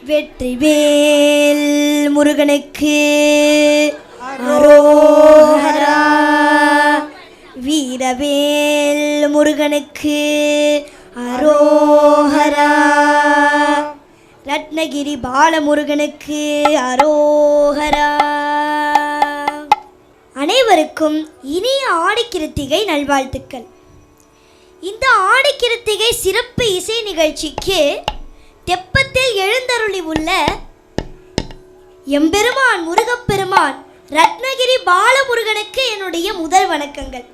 வெற்றிவேல் முருகனுக்கு அரோகரா. வீரவேல் முருகனுக்கு அரோகரா. ரத்னகிரி பாலமுருகனுக்கு அரோகரா. அனைவருக்கும் இனிய ஆடிக்கிருத்திகை நல்வாழ்த்துக்கள். இந்த ஆடிக்கிருத்திகை சிறப்பு இசை நிகழ்ச்சிக்கு தெப்பத்தில் எழுந்தருளி உள்ள எம்பெருமான் முருகப்பெருமான் ரத்னகிரி பாலமுருகனுக்கு என்னுடைய முதல் வணக்கங்கள்.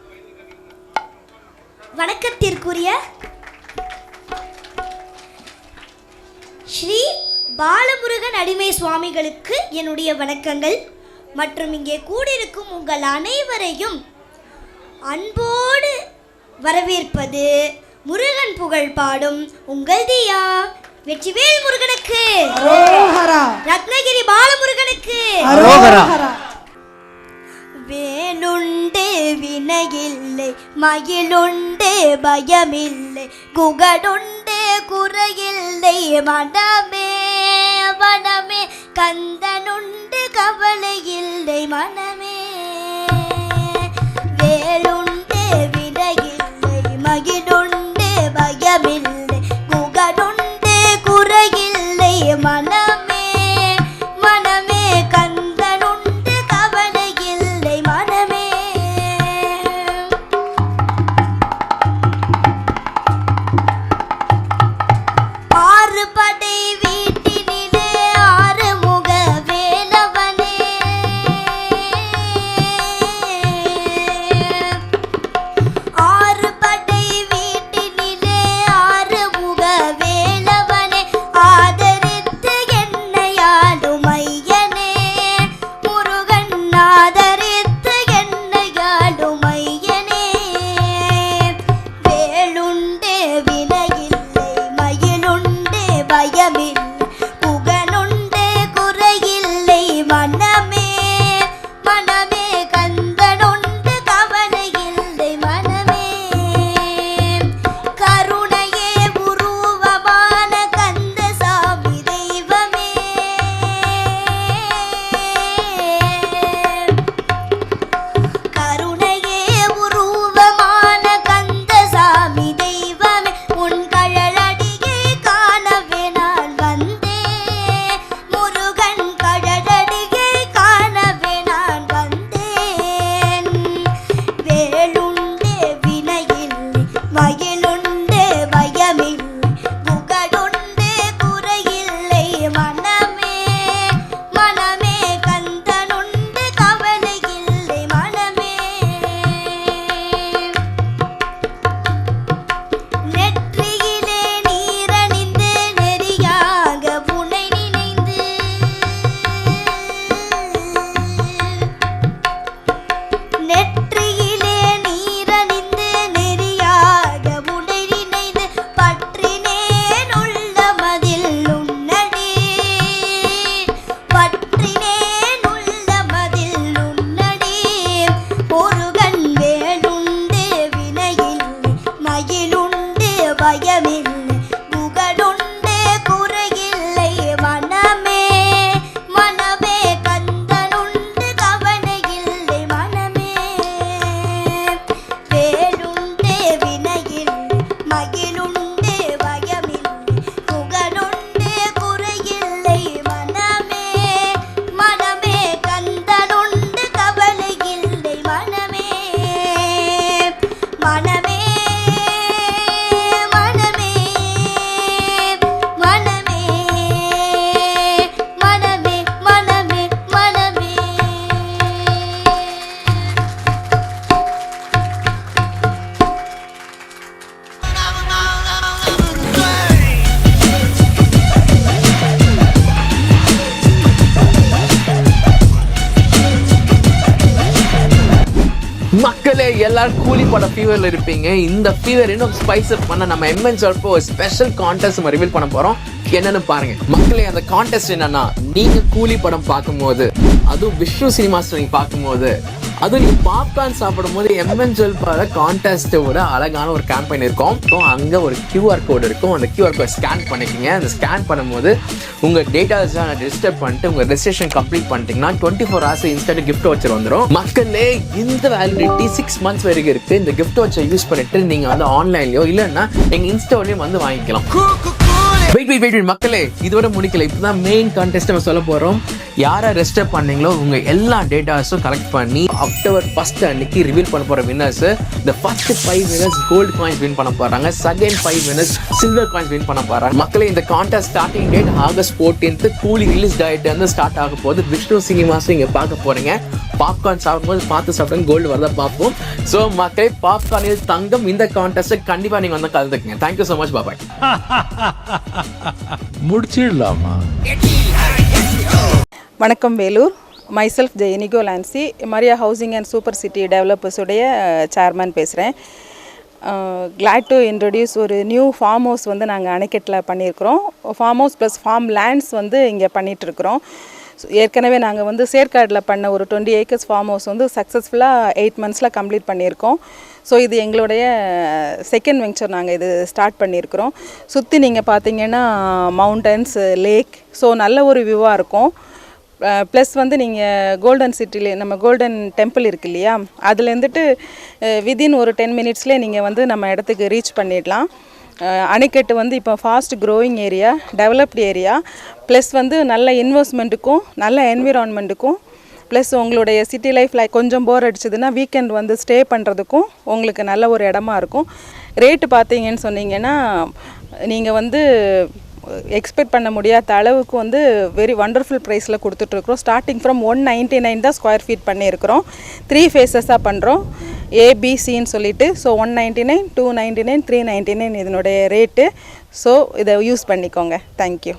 வணக்கத்திற்குரிய ஸ்ரீ பாலமுருகன் அடிமை சுவாமிகளுக்கு என்னுடைய வணக்கங்கள். மற்றும் இங்கே கூடியிருக்கும் உங்கள் அனைவரையும் அன்போடு வரவேற்பது முருகன் புகழ் பாடும் உங்கள் தியா. வெற்றிவேல் முருகனுக்கு அரோகரா. ரத்னகிரி பாலமுருகனுக்கு அரோகரா. வேலுண்டு வினையில்லை, மகிழுண்டு பயமில்லை, குகடுண்டு குறையில்லை, மனமே வனமே கந்தனுண்டு கவலை இல்லை மனமே. வேலுண்டு வினையில்லை, மகிழுண்டு பயமில்லை, குகடுண்டு குறையில்லை, மனமே மனமே கந்தனுண்டு கவலை இல்லை மனமே. ஆறு படை வீட்டினிலே ஆறுமுக வேலவனே, ஆறு படை வீட்டினிலே ஆறுமுக வேலவனே, ஆதரித்து என்னையாளும் ஐயனே முருகன், ஆதரித்து என்னையாளும் ஐயனே. வேலுண்டே வினையில்லை, மயிலுண்டே பயமில்லை, புகனுண்டே குறையில்லை, மனமே மனமே கந்தனுண்டு கவலை இல்லை மனமே. கருணையே உருவமான கந்தசாமி தெய்வமே, கருணையே உருவமான கந்தசாமி தெய்வமே, உன் கழலடியை காணவே நான் வந்தேன் முருகன், கழலடியை காணவே நான் வந்தேன். வேலுண்டே வினையில்லை, மகிழுண்டே பயமில்லை, புகழுண்டே குறையில்லை, மனமே மனமே கந்தனுண்டு கவலை இல்லை மனமே. நெற்றியிலே நீரணிந்து நெறியாக புனை நினைந்து, நெற்றியிலே நீரணிந்து நெறியாக புனை நினைந்து, பற்றினேன் உள்ளமதில் உன்னடி, பற்றினேன் உள்ளமதில் உன்னடி. முருகன் வேலுண்டு வினையில்லை, மகிழுண்டு பயமில்லை, புகழுண்டு குறையில்லை, மனமே மனமே கந்தனுண்டு கவலை இல்லை மனமே. வேலுண்டே வினையில்லை, மகிழுண்டு பயமில்லை, புகழுண்டு குறையில்லை, மனமே மனமே கந்தனுண்டு கவலை இல்லை மனமே. மனமே மனமே மனமே மனமே மனமே மனமே. மக்களே, எல்லாரும் கூலி பட ஃபீவர்ல இருப்பீங்க. இந்த ஃபீவர் இன்னும் ஸ்பைஸ் அப் பண்ண நம்ம எம்என் சார்போ ஒரு ஸ்பெஷல் கான்டெஸ்ட் நம்ம ரிவீல் பண்ண போறோம். என்னன்னு பாருங்க மக்களே. அந்த கான்டெஸ்ட் என்னன்னா, நீங்க கூலி படம் பார்க்கும்போது, அதுவும் விஷ்ணு சினிமாஸ் நீங்க பார்க்கும்போது அதுவும் நீங்கள் பாப்கார்ன் சாப்பிடும்போது எம்என் ஜுவல்பால கான்டெஸ்ட்டோட அழகான ஒரு கேம்பெயின் இருக்கும். ஸோ அங்கே ஒரு QR கோடு இருக்கும். அந்த QR கோட் ஸ்கேன் பண்ணிக்கிங்க. அந்த ஸ்கேன் பண்ணும்போது உங்கள் டேட்டாஸை டிஸ்டர்ப் பண்ணிட்டு உங்கள் ரெஜிஸ்ட்ரேஷன் கம்ப்ளீட் பண்ணிட்டீங்கன்னா 24 hours இன்ஸ்டன்ட் கிஃப்ட் வச்சர் வந்துடும். மக்களே இந்த வேலிடிட்டி 6 months வரைக்கும் இருக்குது. இந்த கிஃப்ட் வச்சர் யூஸ் பண்ணிட்டு நீங்கள் வந்து ஆன்லைன்லையோ இல்லைன்னா எங்கள் இன்ஸ்டாலையும் வந்து வாங்கிக்கலாம். வெயிட் மக்களே, இதோட முடிக்கல. இப்போதான் மெயின் கான்டெஸ்ட் நம்ம சொல்ல போகிறோம். யாரை ரெஜிஸ்டர் பண்ணீங்களோ உங்கள் எல்லா டேட்டாஸும் கலெக்ட் பண்ணி அக்டோபர் 1 அன்னைக்கு ரிவீல் பண்ண போகிற வின்னர்ஸ். இந்த first 5 winners gold coins win பண்ண போகிறாங்க. Second 5 winners silver coins win பண்ண போகிறாங்க. மக்களே இந்த contest starting date August 14th கூலி ரிலீஸ் டேட் வந்து ஸ்டார்ட் ஆக போகுது. விஷ்ணு சினிமாஸ் இங்கே பார்க்க போகிறீங்க. பாப்கார்ன் சாப்பிடும்போது பார்த்து சாப்பிடுங்க, கோல்டு வரதா பார்ப்போம். ஸோ மக்களே, பாப்கார்னில் தங்கம் இந்த கான்டெஸ்ட்டை கண்டிப்பாக நீங்கள் வந்து கலந்துக்குங்க. Thank you so much. பாபாய். முடிச்சிடலாமா? வணக்கம் Vellore. Myself Jayaniko Lancy, Maria housing and super city டெவலப்பர்ஸுடைய சேர்மன் பேசுகிறேன். கிளாட் டு இன்ட்ரடியூஸ் ஒரு நியூ ஃபார்ம் ஹவுஸ் வந்து நாங்கள் அணைக்கட்டில் பண்ணியிருக்கிறோம். Farm house plus farm lands வந்து இங்கே பண்ணிகிட்ருக்குறோம். ஏற்கனவே நாங்கள் வந்து சேர்க்காடில் பண்ண ஒரு 20 acres ஃபார்ம் ஹவுஸ் வந்து சக்ஸஸ்ஃபுல்லாக 8 months கம்ப்ளீட் பண்ணியிருக்கோம். ஸோ இது எங்களுடைய செகண்ட் வெஞ்சர். நாங்கள் இது ஸ்டார்ட் பண்ணியிருக்கிறோம். சுற்றி நீங்கள் பார்த்தீங்கன்னா மவுண்டன்ஸ், லேக், ஸோ நல்ல ஒரு வியூவாக இருக்கும். ப்ளஸ் வந்து நீங்கள் கோல்டன் சிட்டிலே நம்ம கோல்டன் டெம்பிள் இருக்கு இல்லையா, அதுலேருந்துட்டு வித்தின் ஒரு 10 minutes நீங்கள் வந்து நம்ம இடத்துக்கு ரீச் பண்ணிடலாம். அணைக்கட்டு வந்து இப்போ fast growing area, developed area, plus வந்து நல்ல இன்வெஸ்ட்மெண்ட்டுக்கும் நல்ல என்விரான்மெண்ட்டுக்கும், ப்ளஸ் உங்களுடைய சிட்டி லைஃப்பில் கொஞ்சம் போர் அடிச்சதுன்னா வீக்கெண்ட் வந்து ஸ்டே பண்ணுறதுக்கும் உங்களுக்கு நல்ல ஒரு இடமா இருக்கும். ரேட்டு பார்த்தீங்கன்னு சொன்னீங்கன்னா நீங்கள் வந்து எக்ஸ்பெக்ட் பண்ண முடியாத அளவுக்கு வந்து வெரி வண்டர்ஃபுல் ப்ரைஸில் கொடுத்துட்ருக்குறோம். ஸ்டார்டிங் ஃப்ரம் 199 தான் ஸ்கொயர் ஃபீட் பண்ணியிருக்கிறோம். 3 phases பண்ணுறோம், ABCன்னு சொல்லிட்டு. ஸோ 199, 299, 399 இதனுடைய ரேட்டு. ஸோ இதை யூஸ் பண்ணிக்கோங்க. தேங்க்யூ.